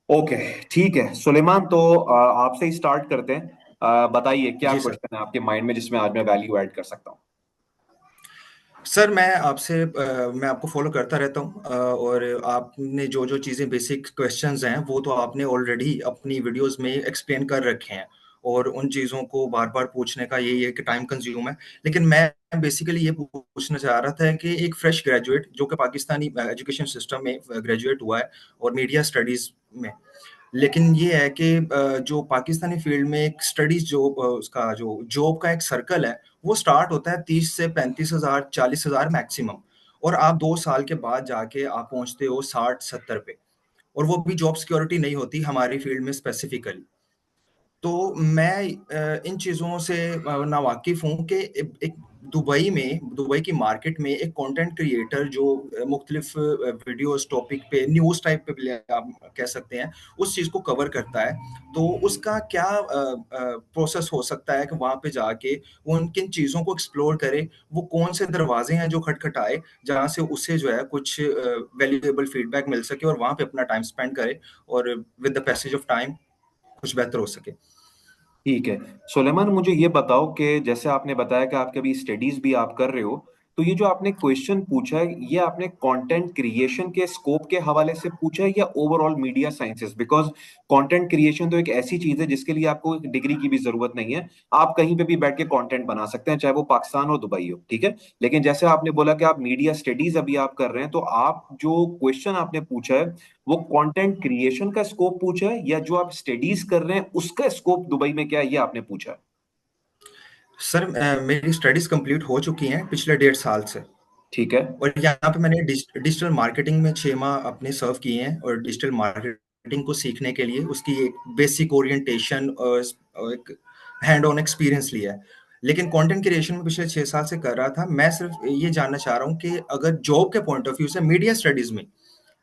Okay. ठीक है सुलेमान, तो आपसे ही स्टार्ट करते हैं। बताइए क्या जी सर। क्वेश्चन है आपके माइंड में जिसमें आज मैं वैल्यू ऐड कर सकता हूँ। सर मैं आपको फॉलो करता रहता हूँ, और आपने जो जो चीज़ें बेसिक क्वेश्चंस हैं वो तो आपने ऑलरेडी अपनी वीडियोस में एक्सप्लेन कर रखे हैं। और उन चीज़ों को बार बार पूछने का यही है कि टाइम कंज्यूम है। लेकिन मैं बेसिकली ये पूछना चाह रहा था कि एक फ्रेश ग्रेजुएट जो कि पाकिस्तानी एजुकेशन सिस्टम में ग्रेजुएट हुआ है और मीडिया स्टडीज में, लेकिन ये है कि जो पाकिस्तानी फील्ड में एक स्टडीज जो उसका जो जॉब का एक सर्कल है वो स्टार्ट होता है 30 से 35 हजार 40 हजार मैक्सिमम। और आप 2 साल के बाद जाके आप पहुंचते हो 60 70 पे। और वो भी जॉब सिक्योरिटी नहीं होती हमारी फील्ड में स्पेसिफिकली। तो मैं इन चीज़ों से नावाकिफ़ हूँ कि एक दुबई की मार्केट में एक कंटेंट क्रिएटर जो मुख्तलिफ वीडियोस टॉपिक पे न्यूज़ टाइप पे भी आप कह सकते हैं, उस चीज़ को कवर करता है। तो उसका क्या प्रोसेस हो सकता है कि वहाँ पे जाके वो उन किन चीज़ों को एक्सप्लोर करे, वो कौन से दरवाजे हैं जो खटखटाए, जहाँ से उसे जो है कुछ वैल्यूएबल फीडबैक मिल सके और वहाँ पे अपना टाइम स्पेंड करे और with the passage of time कुछ बेहतर हो सके। ठीक है सुलेमान, मुझे ये बताओ कि जैसे आपने बताया कि आपके अभी स्टडीज भी आप कर रहे हो, तो ये जो आपने क्वेश्चन पूछा है ये आपने कंटेंट क्रिएशन के स्कोप के हवाले से पूछा है या overall media sciences? Because content creation तो एक ऐसी चीज है जिसके लिए आपको डिग्री की भी जरूरत नहीं है। आप कहीं पे भी बैठ के कंटेंट बना सकते हैं, चाहे वो पाकिस्तान हो दुबई हो, ठीक है। लेकिन जैसे आपने बोला कि आप मीडिया स्टडीज अभी आप कर रहे हैं, तो आप जो क्वेश्चन आपने पूछा है वो कंटेंट क्रिएशन का स्कोप पूछा है या जो आप स्टडीज कर रहे हैं उसका स्कोप दुबई में क्या है ये आपने पूछा है? सर मेरी स्टडीज कंप्लीट हो चुकी हैं पिछले 1.5 साल से। ठीक है। और यहाँ पे मैंने डिजिटल मार्केटिंग में 6 माह अपने सर्व किए हैं और डिजिटल मार्केटिंग को सीखने के लिए उसकी एक बेसिक ओरिएंटेशन और एक हैंड ऑन एक्सपीरियंस लिया है। लेकिन कंटेंट क्रिएशन में पिछले 6 साल से कर रहा था। मैं सिर्फ ये जानना चाह रहा हूँ कि अगर जॉब के पॉइंट ऑफ व्यू से मीडिया स्टडीज में,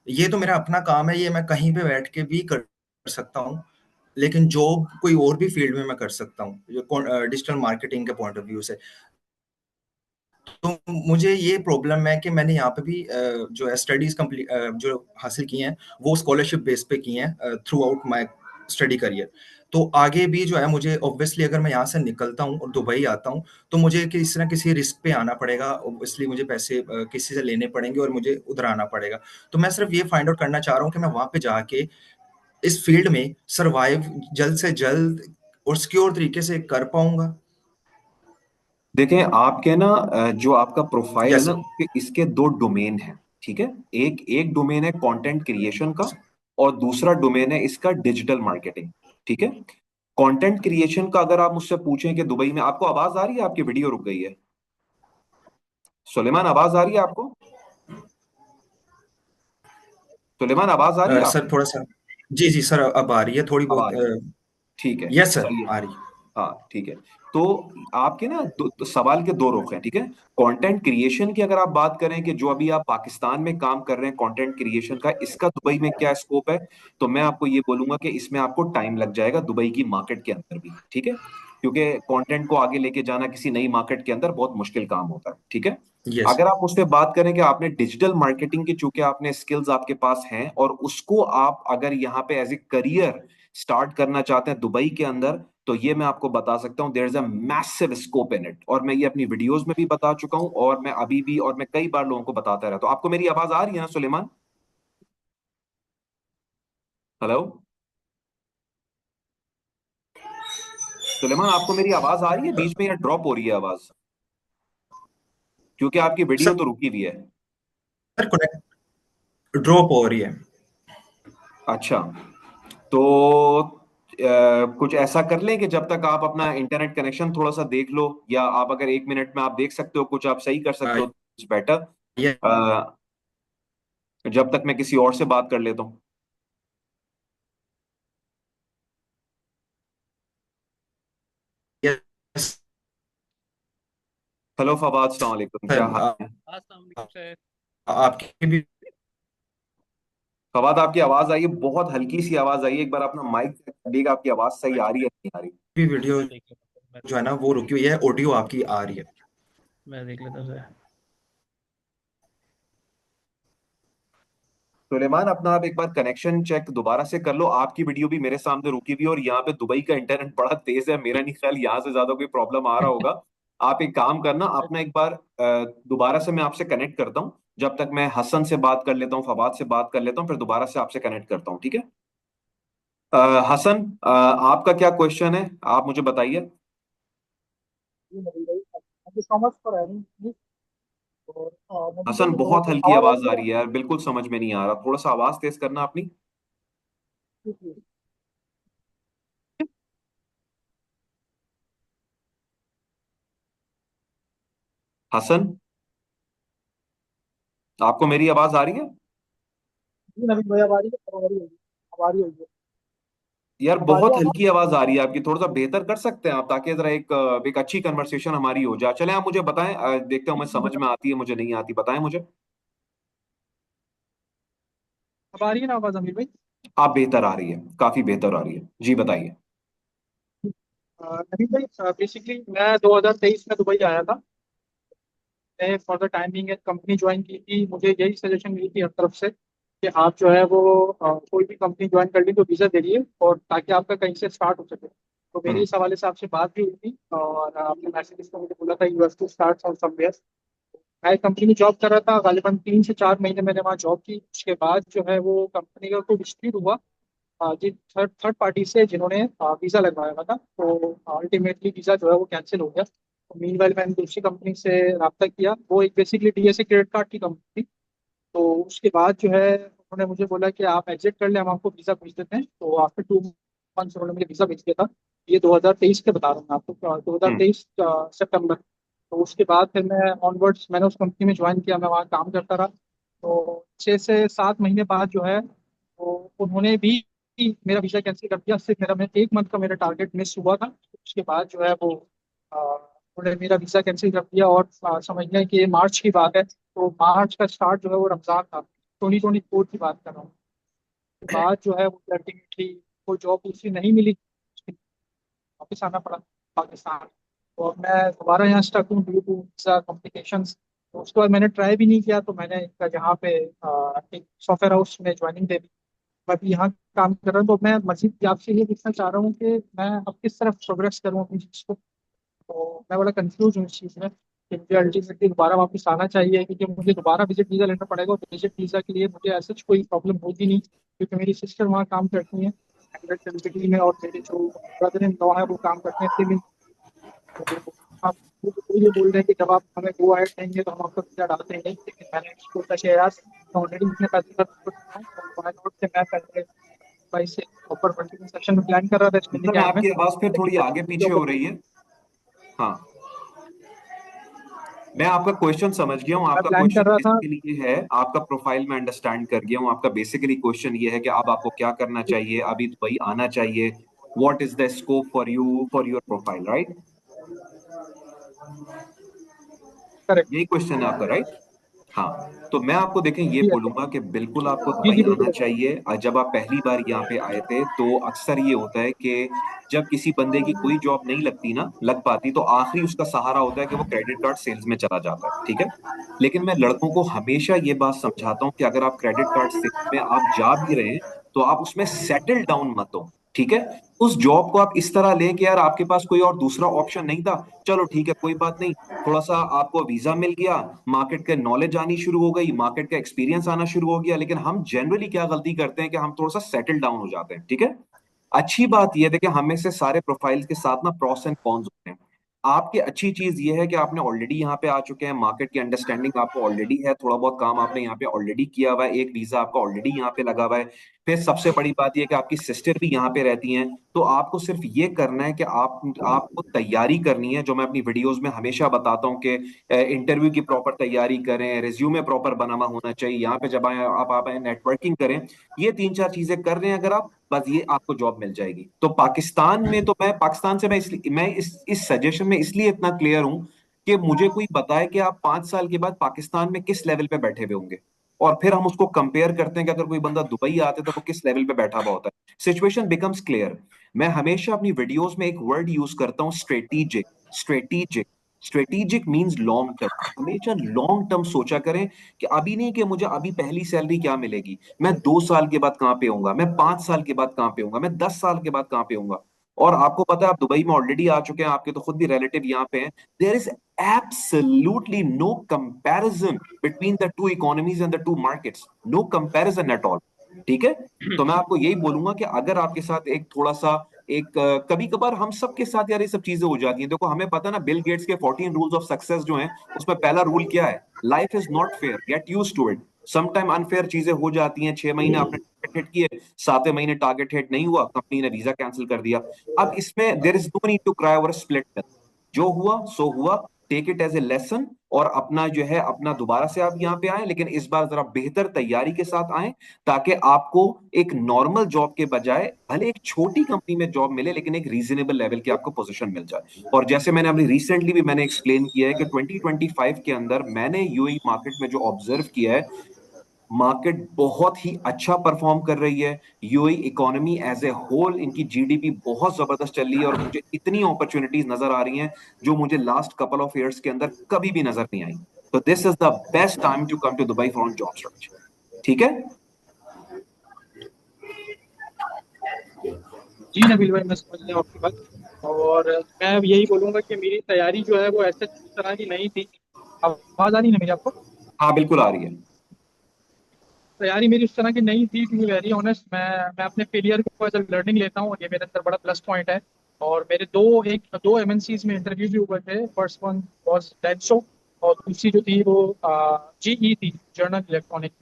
ये तो मेरा अपना काम है, ये मैं कहीं पे बैठ के भी कर सकता हूँ। लेकिन जॉब कोई और भी फील्ड में मैं कर सकता हूँ डिजिटल मार्केटिंग के पॉइंट ऑफ व्यू से। तो मुझे ये प्रॉब्लम है कि मैंने यहाँ पे भी जो है स्टडीज कंप्लीट जो हासिल की हैं वो स्कॉलरशिप बेस पे की हैं through out my study career. तो आगे भी जो है मुझे ऑब्वियसली अगर मैं यहाँ से निकलता हूँ और दुबई आता हूँ तो मुझे किसी ना किसी रिस्क पे आना पड़ेगा। ऑब्वियसली मुझे पैसे किसी से लेने पड़ेंगे और मुझे उधर आना पड़ेगा। तो मैं सिर्फ ये फाइंड आउट करना चाह रहा हूँ कि मैं वहाँ पे जाके इस फील्ड में सर्वाइव जल्द से जल्द और सिक्योर तरीके से कर पाऊंगा। देखें आपके ना जो आपका प्रोफाइल है यस ना सर। इसके दो डोमेन है, ठीक है। एक एक डोमेन है कंटेंट क्रिएशन का और दूसरा डोमेन है इसका डिजिटल मार्केटिंग, ठीक है। कंटेंट क्रिएशन का अगर आप मुझसे पूछें कि दुबई में आपको आवाज आ रही है, आपकी वीडियो रुक गई है। सुलेमान आवाज आ रही है आपको? सुलेमान आवाज आ रही है सर आपको? थोड़ा सा। जी जी सर, अब आ रही है थोड़ी अब आ बहुत। रही है, ठीक है। यस सर, सही है। आ रही है। हाँ ठीक है। तो आपके ना तो सवाल के दो रुख हैं, ठीक है। कंटेंट क्रिएशन की अगर आप बात करें कि जो अभी आप पाकिस्तान में काम कर रहे हैं कंटेंट क्रिएशन का, इसका दुबई में क्या स्कोप है, तो मैं आपको ये बोलूंगा कि इसमें आपको टाइम लग जाएगा दुबई की मार्केट के अंदर भी, ठीक है। क्योंकि कंटेंट को आगे लेके जाना किसी नई मार्केट के अंदर बहुत मुश्किल काम होता है, ठीक है। यस। अगर आप मुझसे बात करें कि आपने डिजिटल मार्केटिंग की, चूंकि आपने स्किल्स आपके पास हैं और उसको आप अगर यहाँ पे एज ए करियर स्टार्ट करना चाहते हैं दुबई के अंदर, तो ये मैं आपको बता सकता हूँ there is a massive scope in it, और मैं ये अपनी वीडियोस में भी बता चुका हूँ और मैं अभी भी और मैं कई बार लोगों को बताता रहता हूँ। आपको मेरी आवाज आ रही है ना सुलेमान? हेलो सुलेमान, आपको मेरी आवाज आ रही है बीच में या ड्रॉप हो रही है आवाज? क्योंकि आपकी वीडियो सर तो रुकी हुई है। कनेक्ट ड्रॉप हो रही है। अच्छा, तो कुछ ऐसा कर लें कि जब तक आप अपना इंटरनेट कनेक्शन थोड़ा सा देख लो, या आप अगर 1 मिनट में आप देख सकते हो कुछ आप सही कर सकते हो, इट्स बेटर। जब तक मैं किसी और से बात कर लेता हूँ। यस हेलो फवाद, अस्सलाम वालेकुम, क्या सर। हाल है? अस्सलाम वालेकुम सर। आपकी भी फवाद आपकी आवाज आई है, बहुत हल्की सी आवाज आई है, एक बार अपना माइक चेक करिएगा, आपकी आवाज सही आ रही है नहीं आ रही? वीडियो मैं देख लेता हूँ सर, जो है ना वो रुकी हुई है, ऑडियो आपकी आ रही है। मैं देख लेता हूँ सर। सुलेमान, अपना आप एक बार कनेक्शन चेक दोबारा से कर लो। आपकी वीडियो भी मेरे सामने रुकी हुई है और यहाँ पे दुबई का इंटरनेट बड़ा तेज है। मेरा नहीं ख्याल यहाँ से ज्यादा कोई प्रॉब्लम आ रहा होगा। आप एक काम करना, अपना एक बार दोबारा से मैं आपसे कनेक्ट करता हूँ। जब तक मैं हसन से बात कर लेता हूँ, फवाद से बात कर लेता हूँ, फिर दोबारा से आपसे कनेक्ट करता हूँ, ठीक है? हसन, आपका क्या क्वेश्चन है, आप मुझे बताइए। जी नबील भाई, thank you so much for having me. और नबील हसन, भाई, बहुत हल्की आवाज आ आवाज रही आ है? रही है यार, बिल्कुल समझ में नहीं आ रहा। थोड़ा सा आवाज तेज करना अपनी। जी, जी। हसन, आपको मेरी आवाज आ रही है? जी नबील भाई, अब आ रही है, अब आ रही होगी, अब आ रही होगी। यार अब आ रही बहुत है आवाज? हल्की आवाज आ रही है आपकी। थोड़ा सा बेहतर कर सकते हैं आप, ताकि जरा एक अच्छी कन्वर्सेशन हमारी हो जाए। चले, आप मुझे बताएं, देखते हो मैं समझ में आती है मुझे नहीं आती, बताएं मुझे। अब आ रही है ना आवाज अमीर भाई? आप बेहतर आ रही है, काफी बेहतर आ रही है जी, बताइए। नबील भाई, बेसिकली मैं 2023 में दुबई आया था। मैं फॉर द टाइमिंग एक कंपनी ज्वाइन की थी। मुझे यही सजेशन मिली थी हर तरफ से कि आप जो है वो कोई भी कंपनी ज्वाइन कर ली तो वीज़ा दे दिए, और ताकि आपका कहीं से स्टार्ट हो सके। तो मेरी हम्म। इस हवाले से आपसे बात भी हुई थी, और आपने मैसेज में मुझे बोला था you have to start from somewhere. मैं कंपनी में जॉब कर रहा था, गालिबन 3 से 4 महीने मैंने वहाँ जॉब की। उसके बाद जो है वो कंपनी का कोई डिस्प्यूट हुआ जी थर्ड थर्ड पार्टी से, जिन्होंने वीज़ा लगवाया हुआ था। तो अल्टीमेटली वीज़ा जो है वो कैंसिल हो गया। तो मीनवाइल मैंने दूसरी कंपनी से रब्ता किया। वो एक बेसिकली डीएसए क्रेडिट कार्ड की कंपनी थी। तो उसके बाद जो है उन्होंने मुझे बोला कि आप एग्जिट कर ले, हम आपको वीज़ा भेज देते हैं। तो आफ्टर 2 मंथ्स उन्होंने मुझे वीज़ा भेज दिया था। ये 2023 के बता रहा हूँ मैं आपको, हम्म। 2023 सितंबर। तो उसके बाद फिर मैं ऑनवर्ड्स मैंने उस कंपनी में ज्वाइन किया, मैं वहाँ काम करता रहा। तो 6 से 7 महीने बाद जो है वो उन्होंने भी मेरा वीज़ा कैंसिल कर दिया। सिर्फ मेरा मैं 1 मंथ का मेरा टारगेट मिस हुआ था। उसके बाद जो है वो उन्होंने मेरा वीज़ा कैंसिल कर दिया। और समझ लें कि ये मार्च की बात है, तो मार्च का स्टार्ट जो है वो रमज़ान था, 2024 की बात कर रहा हूँ। उसके बाद जो है वो अल्टीमेटली कोई जॉब दूसरी नहीं मिली, वापस आना पड़ा पाकिस्तान। तो अब मैं दोबारा यहाँ स्टक हूँ ड्यू टू वीज़ा कॉम्प्लिकेशंस। तो उसके बाद मैंने ट्राई भी नहीं किया, तो मैंने यहाँ पे एक सॉफ्टवेयर हाउस में ज्वाइनिंग दे दी। मैं अभी यहाँ काम कर रहा हूँ। तो मैं मजीद आपसे ये पूछना चाह रहा हूँ कि मैं अब किस तरफ प्रोग्रेस करूँ अपनी चीज़ को। तो मैं बड़ा कंफ्यूज हूँ इस चीज़ में कि मुझे अल्टीमेटली दोबारा वापस आना चाहिए, क्योंकि मुझे दोबारा विजिट वीज़ा लेना पड़ेगा। और विजिट वीज़ा के लिए मुझे ऐसा कोई प्रॉब्लम होगी नहीं, क्योंकि मेरी सिस्टर वहाँ काम करती हैं सिटी में, और मेरे जो ब्रदर इन लॉ है वो काम करते हैं सिविल। तो आप ये बोल रहे हैं कि जब आप हमें गो अहेड देंगे तो हम आपका वीज़ा डाल देंगे, लेकिन मैंने उसको सोचा कि यार मैं ऑलरेडी इतने पैसे खर्च कर चुका हूँ, और व्हाई नॉट कि मैं पहले भाई से प्रॉपर वर्किंग सेक्शन में प्लान कर रहा था स्टडी मतलब के एंड में, आपकी आवाज फिर लेकिन थोड़ी आगे पीछे हो रही है। हाँ, मैं आपका क्वेश्चन समझ गया हूँ। मैं आपका प्लान क्वेश्चन कर रहा था। बेसिकली ये है, आपका प्रोफाइल में अंडरस्टैंड कर गया हूँ। आपका बेसिकली क्वेश्चन ये है कि अब आपको क्या करना चाहिए, अभी दुबई आना चाहिए। What is the scope for you, for your profile, right? Correct. यही क्वेश्चन है आपका, राइट? हाँ। तो मैं आपको देखें ये जी बोलूंगा कि बिल्कुल आपको जी दुबई जी, आना बिल्कुल। चाहिए। जब आप पहली बार यहाँ पे आए थे तो अक्सर ये होता है कि जब किसी बंदे की कोई जॉब नहीं लगती ना, लग पाती, तो आखिरी उसका सहारा होता है कि वो क्रेडिट कार्ड सेल्स में चला जाता है, ठीक है? लेकिन मैं लड़कों को हमेशा ये बात समझाता हूँ कि अगर आप क्रेडिट कार्ड सेल्स में आप जा भी रहे हैं तो आप उसमें सेटल डाउन मत हो, ठीक है? उस जॉब को आप इस तरह लें कि यार आपके पास कोई और दूसरा ऑप्शन नहीं था, चलो ठीक है कोई बात नहीं, थोड़ा सा आपको वीजा मिल गया, मार्केट के नॉलेज आनी शुरू हो गई, मार्केट का एक्सपीरियंस आना शुरू हो गया। लेकिन हम जनरली क्या गलती करते हैं कि हम थोड़ा सा सेटल डाउन हो जाते हैं, ठीक है? अच्छी बात यह है कि हमें से सारे प्रोफाइल्स के साथ ना प्रॉस एंड कॉन्स होते हैं। आपकी अच्छी चीज ये है कि आपने ऑलरेडी यहाँ पे आ चुके हैं, मार्केट की अंडरस्टैंडिंग आपको ऑलरेडी है, थोड़ा बहुत काम आपने यहाँ पे ऑलरेडी किया हुआ है, एक वीजा आपका ऑलरेडी यहाँ पे लगा हुआ है। फिर सबसे बड़ी बात यह है कि आपकी सिस्टर भी यहाँ पे रहती हैं। तो आपको सिर्फ ये करना है कि आपको तैयारी करनी है, जो मैं अपनी वीडियोस में हमेशा बताता हूँ कि इंटरव्यू की प्रॉपर तैयारी करें, रिज्यूमे प्रॉपर बना हुआ होना चाहिए, यहाँ पे जब आए आप आए नेटवर्किंग करें। ये 3 4 चीजें कर रहे हैं अगर आप, बस ये आपको जॉब मिल जाएगी। तो पाकिस्तान में तो मैं पाकिस्तान से मैं इस सजेशन में इसलिए इतना क्लियर हूं कि मुझे कोई बताए कि आप 5 साल के बाद पाकिस्तान में किस लेवल पे बैठे हुए होंगे, और फिर हम उसको कंपेयर करते हैं कि अगर कोई बंदा दुबई आते तो वो किस लेवल पे बैठा हुआ होता है। Situation becomes clear. मैं हमेशा अपनी वीडियोस में एक वर्ड यूज करता हूँ, strategic. Strategic, strategic means long term. हमेशा लॉन्ग टर्म सोचा करें कि अभी नहीं कि मुझे अभी पहली सैलरी क्या मिलेगी, मैं 2 साल के बाद कहाँ पे होऊंगा, मैं 5 साल के बाद कहाँ पे होऊंगा, मैं 10 साल के बाद कहाँ पे होऊंगा। और आपको पता है आप दुबई में ऑलरेडी आ चुके हैं, आपके तो खुद भी रिलेटिव यहाँ पे हैं। There is absolutely no comparison between the two economies and the two markets, no comparison at all. ठीक है। तो मैं आपको यही बोलूंगा कि अगर आपके साथ एक थोड़ा सा एक कभी कभार हम सब के साथ यार ये सब चीजें हो जाती हैं। देखो हमें पता है ना, बिल गेट्स के 14 रूल्स ऑफ सक्सेस जो हैं, उसमें पहला रूल क्या है? Life is not fair, get use to it. Some time unfair चीजें हो जाती हैं। 6 महीने आपने टारगेट हिट किए, 7वें महीने टारगेट हिट नहीं हुआ, कंपनी ने वीजा कैंसिल कर दिया। अब इसमें there is no need to cry over split. जो हुआ सो हुआ, take it as a lesson, और अपना जो है अपना दोबारा से आप यहाँ पे आए, लेकिन इस बार जरा बेहतर तैयारी के साथ आए, ताकि आपको एक नॉर्मल जॉब के बजाय भले एक छोटी कंपनी में जॉब मिले, लेकिन एक रीजनेबल लेवल की आपको पोजीशन मिल जाए। और जैसे मैंने अभी रिसेंटली भी मैंने एक्सप्लेन किया है कि 2025 के अंदर मैंने यूएई मार्केट में जो ऑब्जर्व किया है, मार्केट बहुत ही अच्छा परफॉर्म कर रही है। UAE economy as a whole, इनकी जीडीपी बहुत जबरदस्त चल रही है, और मुझे इतनी अपॉर्चुनिटीज नजर आ रही हैं जो मुझे लास्ट कपल ऑफ इयर्स के अंदर कभी भी नजर नहीं आई। तो this is the best time to come to Dubai for job search. ठीक है। जी नबील भाई, मैं समझ गया आपकी बात। और मैं अब यही बोलूंगा कि मेरी तैयारी जो है वो ऐसे तरह की नहीं थी। आवाज आ रही है ना मेरी आपको? हाँ बिल्कुल आ रही है। तैयारी मेरी उस तरह की नहीं थी, टू बी वेरी ऑनेस्ट। मैं अपने फेलियर को एज अ लर्निंग लेता हूँ, और ये मेरे अंदर बड़ा प्लस पॉइंट है। और मेरे दो एमएनसीज में इंटरव्यू भी हुए थे। फर्स्ट वन वाज डेंसो, और दूसरी जो थी वो जीई थी, जनरल इलेक्ट्रॉनिक।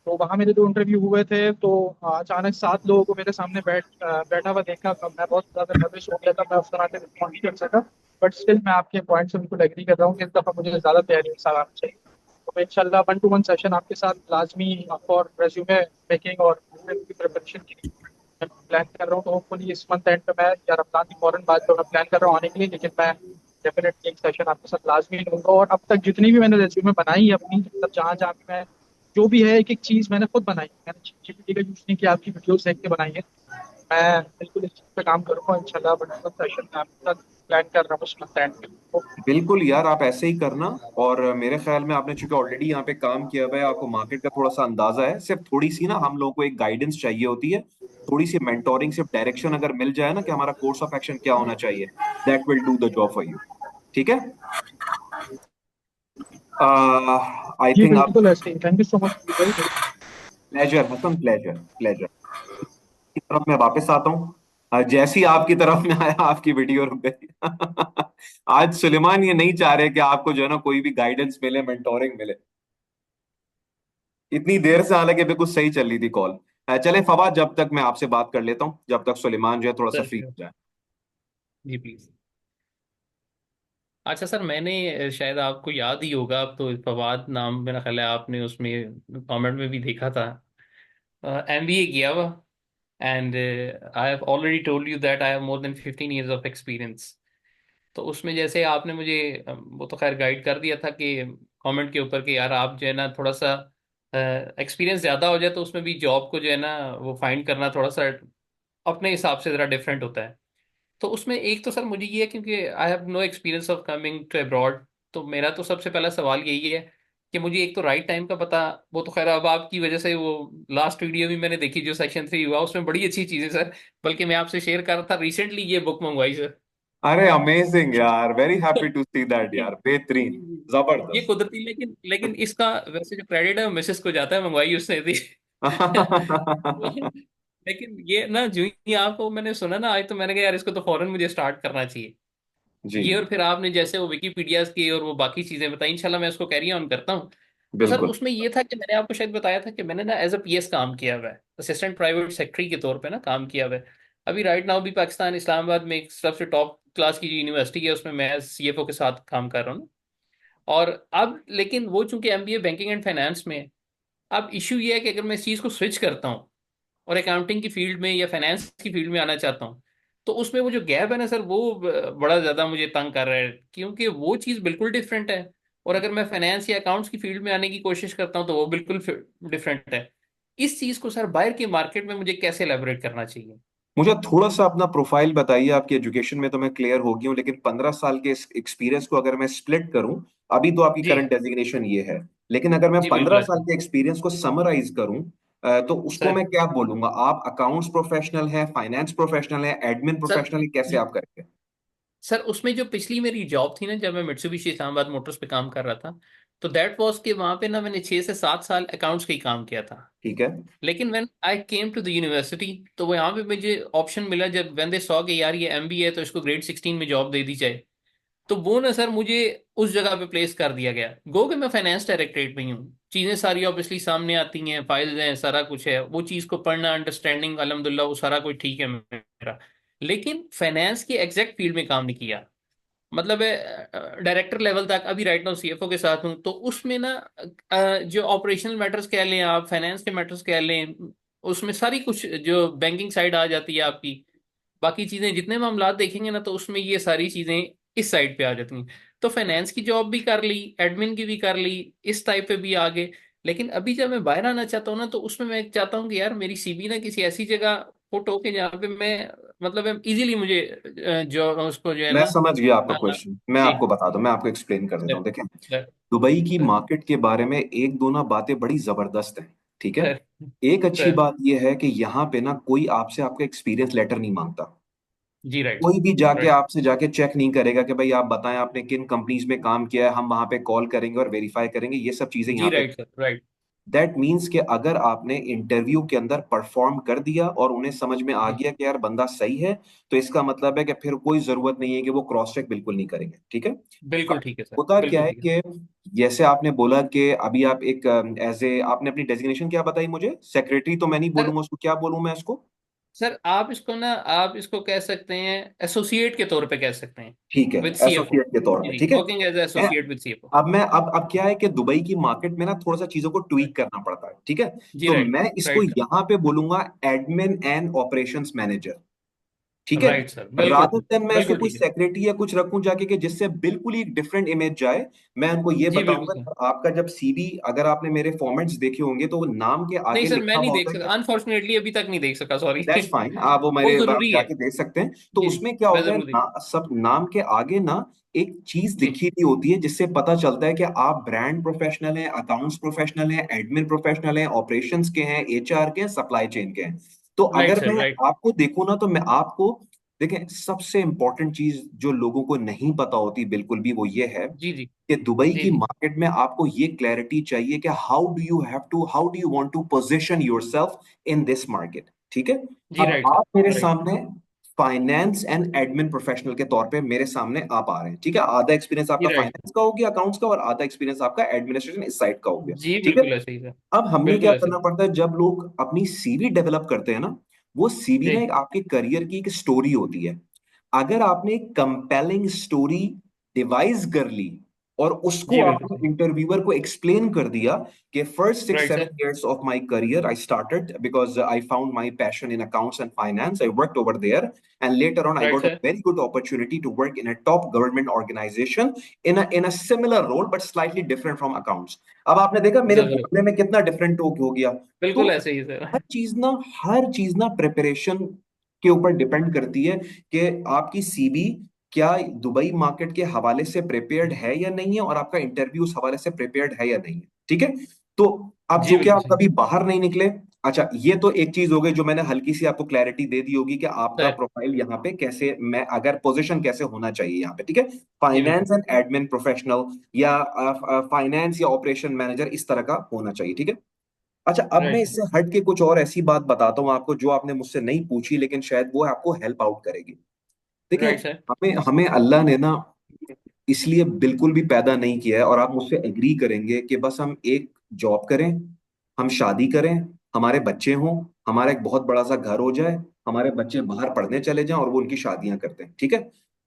तो वहाँ मेरे दो इंटरव्यू हुए थे। तो अचानक 7 लोगों को मेरे सामने बैठा हुआ देखा, तो मैं बहुत ज़्यादा नर्वस हो गया था। मैं उस तरह से रिस्पॉन्ड नहीं कर सका। बट स्टिल मैं आपके पॉइंट से बिल्कुल एग्री कर रहा हूँ कि इस दफ़ा मुझे ज़्यादा तैयारी के साथ आना चाहिए। तो इंशाल्लाह 1-to-1 सेशन आपके साथ लाजमी फॉर रेज्यूमे मेकिंग और इंटरव्यू की प्रिपरेशन के लिए मैं प्लान कर रहा हूँ। तो होपफुली इस मंथ एंड पे मैं, या रमजान की फौरन बाद तो मैं प्लान कर रहा हूँ आने के लिए, लेकिन मैं डेफिनेटली एक सेशन आपके साथ लाजमी लूंगा। और अब तक जितनी भी मैंने रेज्यूमे बनाई है अपनी, मतलब जहाँ जहाँ भी मैं, जो भी है एक एक चीज़ मैंने खुद बनाई है। मैंने जीपीटी का यूज़ नहीं किया, आपकी वीडियोस देख के बनाई है। मैं बिल्कुल इस चीज़ पे काम करूंगा इंशाल्लाह। बट सेशन में आपके साथ प्लान कर रहा हूँ उस मंथ एंड पे। बिल्कुल यार, आप ऐसे ही करना। और मेरे ख्याल में आपने चूंकि ऑलरेडी यहाँ पे काम किया हुआ है, आपको मार्केट का थोड़ा सा अंदाजा है। सिर्फ थोड़ी सी ना हम लोगों को एक गाइडेंस चाहिए होती है, थोड़ी सी मेंटोरिंग, सिर्फ डायरेक्शन अगर मिल जाए ना कि हमारा कोर्स ऑफ एक्शन क्या होना चाहिए, that will do the job for you. ठीक है। आई जी थिंक आप। बिल्कुल ऐसे ही। थैंक यू सो मच भाई। Pleasure Hasan, pleasure pleasure. की तरफ मैं वापस आता हूँ। जैसी आपकी तरफ में आया, आपकी वीडियो रुक गई। आज सुलेमान ये नहीं चाह रहे कि आपको जो है ना कोई भी गाइडेंस मिले, मेंटोरिंग मिले। इतनी देर से हालांकि बिल्कुल सही चल रही थी कॉल। चले फवाद, जब तक मैं आपसे बात कर लेता हूँ, जब तक सुलेमान जो है थोड़ा सा सर फ्री हो जाए। जी प्लीज। अच्छा सर, मैंने शायद आपको याद ही होगा, अब तो फवाद नाम मेरा ख्याल है आपने उसमें कमेंट में भी देखा था। एमबीए किया हुआ, and I have already told you that I have more than 15 years of experience. तो उसमें जैसे आपने मुझे वो तो खैर गाइड कर दिया था कि कमेंट के ऊपर कि यार आप जो है ना थोड़ा सा एक्सपीरियंस ज़्यादा हो जाए तो उसमें भी जॉब को जो है ना वो फाइंड करना थोड़ा सा अपने हिसाब से ज़रा डिफरेंट होता है। तो उसमें एक तो सर मुझे ये है, क्योंकि I have no experience of coming to abroad. तो मेरा तो सबसे पहला सवाल यही है कि मुझे एक तो राइट टाइम का पता। वो तो खैर अब आपकी वजह से वो लास्ट वीडियो भी मैंने देखी जो सेक्शन 3 हुआ, उसमें बड़ी अच्छी चीज़ें सर। बल्कि मैं आपसे शेयर कर रहा था, रिसेंटली ये बुक मंगवाई सर। अरे अमेजिंग यार, very happy to see that लेकिन यार, बेहतरीन, ये जबरदस्त। कुदरती, लेकिन लेकिन इसका वैसे जो क्रेडिट है वो मिसेस को जाता है, मंगवाई उसने थी। लेकिन ये ना जो ही आपको मैंने सुना ना आज, तो मैंने कहा यार इसको तो फौरन मुझे स्टार्ट करना चाहिए। जी। ये और फिर आपने जैसे वो विकीपीडिया की और वो बाकी चीजें बताई, इंशाल्लाह मैं उसको कैरी ऑन करता हूँ। तो सर बिल्कुल। उसमें ये था कि मैंने आपको शायद बताया था कि मैंने ना एज अ पीएस काम किया हुआ है, असिस्टेंट प्राइवेट सेक्रेटरी के तौर पे ना काम किया हुआ है। अभी राइट नाउ भी पाकिस्तान इस्लामाबाद में एक सबसे टॉप क्लास की जो यूनिवर्सिटी है उसमें मैं सीएफओ के साथ काम कर रहा हूँ। और अब लेकिन वो चूंकि एमबीए बैंकिंग एंड फाइनेंस में है, अब इशू ये है कि अगर मैं इस चीज़ को स्विच करता हूँ और अकाउंटिंग की फील्ड में या फाइनेंस की फील्ड में आना चाहता हूँ, तो उसमें वो जो गैप है ना सर, वो बड़ा ज़्यादा मुझे तंग कर रहा है, क्योंकि वो चीज़ बिल्कुल डिफरेंट है। और अगर मैं फाइनेंस या अकाउंट्स की फील्ड में आने की कोशिश करता हूँ तो वो बिल्कुल डिफरेंट है। इस चीज़ को सर बाहर की मार्केट में मुझे कैसे एलेबोरेट करना चाहिए? मुझे थोड़ा सा अपना प्रोफाइल बताइए। आपकी एजुकेशन में तो मैं क्लियर हो गई हूँ, लेकिन 15 साल के एक्सपीरियंस को अगर मैं स्प्लिट करूं, अभी तो आपकी जी करंट डेजिग्नेशन ये है, लेकिन अगर मैं जी पंद्रह बिल्कुल साल ऐसा। के एक्सपीरियंस को समराइज करूं, तो उसको सर मैं क्या बोलूंगा? आप अकाउंट्स प्रोफेशनल है, फाइनेंस प्रोफेशनल है, एडमिन सर प्रोफेशनल है, कैसे आप करेंगे? सर उसमें जो पिछली मेरी जॉब थी ना, जब मैं मित्सुबिशी इस्लामाबाद मोटर्स पे काम कर रहा था, तो दैट वाज कि वहां पे ना मैंने 6 से 7 साल अकाउंट्स का ही काम किया था। ठीक है। लेकिन when I came to the university, तो वो यहाँ पे मुझे ऑप्शन मिला, जब व्हेन दे सॉ कि यार ये एमबीए है तो इसको ग्रेड 16 में जॉब दे दी जाए, तो वो ना सर मुझे उस जगह पे प्लेस कर दिया गया। गो कि मैं फाइनेंस डायरेक्टरेट में ही हूँ, चीजें सारी ऑब्वियसली सामने आती हैं, फाइल्स हैं, सारा कुछ है, वो चीज को पढ़ना, अंडरस्टैंडिंग अल्हम्दुलिल्लाह वो सारा कुछ ठीक है मेरा। लेकिन फाइनेंस की एग्जैक्ट फील्ड में काम नहीं किया। मतलब डायरेक्टर लेवल तक अभी राइट नाउ सीएफओ के साथ हूँ, तो उसमें ना जो ऑपरेशनल मैटर्स कह लें, आप फाइनेंस के मैटर्स कह लें, उसमें सारी कुछ जो बैंकिंग साइड आ जाती है आपकी, बाकी चीजें जितने मामलात देखेंगे ना, तो उसमें ये सारी चीजें इस साइड पे आ जाती हैं। तो फाइनेंस की जॉब भी कर ली, एडमिन की भी कर ली, इस टाइप पे भी आ गए। लेकिन अभी जब मैं बाहर आना चाहता हूँ ना, तो उसमें मैं चाहता हूँ कि यार मेरी सीवी ना किसी ऐसी जगह पुट हो के जहाँ पे मैं, मतलब इजीली मुझे जो उसको जो है मैं ना। समझ गया आपका अ, क्वेश्चन, मैं जी आपको बता दूं, मैं आपको एक्सप्लेन कर देता सर हूँ। देखें, सर दुबई की सर मार्केट के बारे में एक दो ना बातें बड़ी जबरदस्त हैं। ठीक है। सर एक अच्छी सर बात यह है कि यहाँ पे ना कोई आपसे आपका एक्सपीरियंस लेटर नहीं मांगता। जी राइट कोई भी जाके राइट आपसे जाके चेक नहीं करेगा कि भाई आप बताएं आपने किन कंपनीज में काम किया है, हम वहां पे कॉल करेंगे और वेरीफाई करेंगे, ये सब चीजें जी यहाँ पे। Right sir right. That means कि अगर आपने इंटरव्यू के अंदर परफॉर्म कर दिया और उन्हें समझ में आ जी गया कि यार बंदा सही है, तो इसका मतलब है कि फिर कोई जरूरत नहीं है कि वो क्रॉस चेक बिल्कुल नहीं करेंगे। ठीक है। बिल्कुल ठीक है सर, होता क्या बिल्कुल है ठीक है। कि जैसे आपने बोला कि अभी आप एक एज ए, आपने अपनी डेजिग्नेशन क्या बताई मुझे? सेक्रेटरी तो मैं नहीं सर बोलूंगा उसको, क्या बोलूं मैं उसको? सर आप इसको ना, आप इसको कह सकते हैं एसोसिएट के तौर पे कह सकते हैं, ठीक है, विद सीएफओ। एसोसिएट के तौर पे, जी, ठीक है। वर्किंग एज मैं एसोसिएट विद सीएफओ। अब मैं अब क्या है कि दुबई की मार्केट में ना थोड़ा सा चीजों को ट्वीक करना पड़ता है। ठीक है। जी तो राइट मैं इसको राइट सर यहां पे बोलूंगा एडमिन एंड ऑपरेशंस मैनेजर। ठीक है। राइट सर, बिल्कुल रादर देन मैं इसको बिल्कुल कोई ठीक है। सेक्रेटरी या कुछ रखूं जाके कि जिससे बिल्कुल ही एक डिफरेंट इमेज जाए, मैं उनको ये जी बिल्कुल बताऊंगा सर। कि आपका जब सीवी, अगर आपने मेरे फॉर्मेट्स देखे होंगे तो वो नाम के नहीं आगे सर, मैं लिखा नहीं हुआ देख होता है सका, कि, अनफॉर्चुनेटली अभी तक नहीं देख सका, सॉरी। दैट्स फाइन, आप वो वो मेरे आप जरूरी है। जाके देख सकते हैं। तो जी जी, उसमें क्या मैं होता है जरूर देख। सब नाम के आगे ना एक चीज जी लिखी हुई होती है, जिससे पता चलता है कि आप ब्रांड प्रोफेशनल हैं, अकाउंट्स प्रोफेशनल हैं, एडमिन प्रोफेशनल हैं, ऑपरेशंस के हैं, एचआर के हैं, सप्लाई चेन के हैं। तो राइट अगर सर मैं राइट। आपको देखूं ना, तो मैं आपको, देखें, सबसे इंपॉर्टेंट चीज जो लोगों को नहीं पता होती बिल्कुल भी, वो ये है जी जी कि दुबई जी की जी मार्केट में आपको ये क्लैरिटी चाहिए कि how do you want to position yourself in this market. ठीक है। जी अब राइट सर आप मेरे राइट। सामने फाइनेंस एंड एडमिन प्रोफेशनल के तौर पे मेरे सामने आप आ रहे हैं। ठीक है। आधा एक्सपीरियंस जी आपका राइट। फाइनेंस का हो गया, अकाउंट्स का, और आधा एक्सपीरियंस आपका एडमिनिस्ट्रेशन इस साइड का हो गया। जी ठीक है। बिल्कुल ऐसे ही सर, अब हमें क्या बिल्कुल ऐसे करना ही। पड़ता है जब लोग अपनी सीवी डेवलप करते हैं ना, वो सीवी ना जी एक आपके करियर की एक स्टोरी होती है। अगर आपने एक कंपेलिंग स्टोरी डिवाइस कर ली और उसको जी बिल्कुल आपने सर। इंटरव्यूअर को एक्सप्लेन कर दिया कि first six right seven sir years of my career I started because I found my passion in accounts and finance. I worked over there, and later on I right got a sir. very good opportunity to work in a top government organization in a similar role but slightly different from accounts. अब आपने देखा मेरे जरूर, बोलने में कितना different टोक हो गया। तो बिल्कुल ऐसे ही सर। हर चीज ना प्रिपरेशन के ऊपर डिपेंड करती है कि आपकी सीवी क्या दुबई मार्केट के हवाले से प्रिपेयर्ड है या नहीं है, और आपका इंटरव्यू उस हवाले से प्रिपेयर्ड है या नहीं है। ठीक है। तो अब जी जो कि बिल्कुल आप सही कभी बाहर नहीं निकले, अच्छा, ये तो एक चीज हो गई जो मैंने हल्की सी आपको क्लैरिटी दे दी होगी कि आपका सर। प्रोफाइल यहाँ पे कैसे, मैं अगर पोजीशन कैसे होना चाहिए यहाँ पे। ठीक है। जी बिल्कुल। फाइनेंस एंड एडमिन प्रोफेशनल या फाइनेंस या ऑपरेशन मैनेजर, इस तरह का होना चाहिए। ठीक है। अच्छा, अब मैं राइट सर इससे हट के कुछ और ऐसी बात बताता हूँ आपको जो आपने मुझसे नहीं पूछी, लेकिन शायद वो आपको हेल्प आउट करेगी। देखिए, राइट सर। हमें हमें अल्लाह ने ना इसलिए बिल्कुल भी पैदा नहीं किया है, और आप मुझसे एग्री करेंगे कि बस हम एक जॉब करें, हम शादी करें, हमारे बच्चे हों, हमारा एक बहुत बड़ा सा घर हो जाए, हमारे बच्चे बाहर पढ़ने चले जाएं और वो उनकी शादियां करते हैं। ठीक है।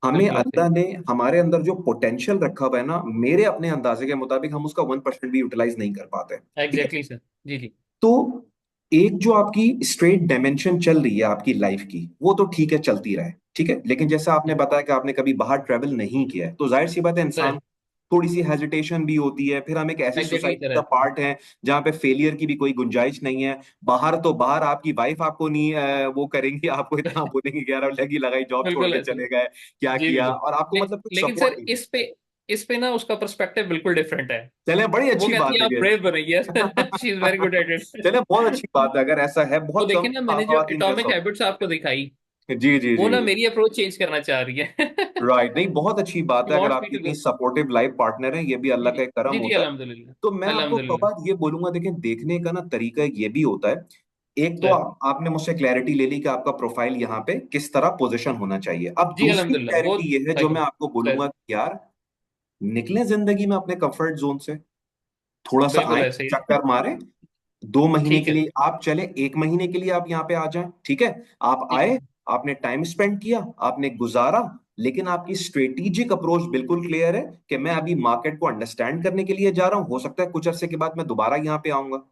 हमें बिल्कुल ऐसे ही। अल्लाह ने हमारे अंदर जो पोटेंशियल रखा हुआ है ना, मेरे अपने अंदाजे के मुताबिक हम उसका 1% भी यूटिलाइज नहीं कर पाते। ठीक है। Exactly sir. जी जी तो एक जो आपकी स्ट्रेट डायमेंशन चल रही है आपकी लाइफ की, वो तो ठीक है, चलती रहे। ठीक है। लेकिन जैसा आपने जी बताया कि आपने कभी बाहर ट्रेवल नहीं किया है, तो जाहिर सी बात है, सर। इंसान थोड़ी सी हेजिटेशन भी होती है, फिर हम एक ऐसी एग्जैक्टली सोसाइटी सर का ऐसे ही। पार्ट हैं जहाँ पे फेलियर की भी कोई गुंजाइश नहीं है। बाहर तो बाहर आपकी वाइफ आपको नहीं वो करेंगी, आपको इतना बोलेंगे कि यार लगी लगाई जॉब छोड़ बिल्कुल के ऐसे ही। चले गए, क्या जी किया, बिल्कुल। और आपको मतलब कुछ लेकिन सपोर्ट सर नहीं। इस पे ना उसका पर्सपेक्टिव बिल्कुल डिफरेंट है। चले बड़ी वो अच्छी कहती बात है है आप ये। ब्रेव बनो, yes she is very good at चले इट। बहुत अच्छी बात है, अगर ऐसा है वो बहुत कम देखिए ना, मैंने जो खवातीन में एटॉमिक ऐसा हैबिट्स आपको दिखाई, होता है। जी जी वो जी ना जी। मेरी अप्रोच चेंज करना चाह रही है। राइट, नहीं बहुत अच्छी बात She है, अगर wants me आपकी to इतनी go। सपोर्टिव लाइफ पार्टनर है, ये भी जी अल्लाह जी। का एक करम जी जी होता है। तो मैं अल्हम्दुलिल्लाह आपको अल्हम्दुलिल्लाह। फवाद ये बोलूंगा, देखें देखने का ना तरीका ये भी होता है। एक तो सर आपने मुझसे क्लैरिटी ले ली कि आपका प्रोफाइल यहाँ पे किस तरह पोजीशन होना चाहिए। अब जी दूसरी अल्हम्दुलिल्लाह, वो क्लैरिटी ये है जो सही मैं आपको सर। बोलूंगा कि यार निकले जिंदगी में अपने कंफर्ट जोन से, थोड़ा सा बिल्कुल आए, ऐसे ही है। चक्कर मारे। 2 महीने ठीक के है। लिए आप चले, 1 महीने के लिए आप यहाँ पे आ जाएं, ठीक है। आप ठीक आए, है। आपने टाइम स्पेंड किया, आपने गुजारा, लेकिन आपकी स्ट्रेटेजिक अप्रोच बिल्कुल क्लियर है कि मैं अभी मार्केट को अंडरस्टैंड करने के लिए जा रहा हूं, हो सकता है कुछ अरसे के बाद मैं दोबारा यहाँ पे आऊंगा,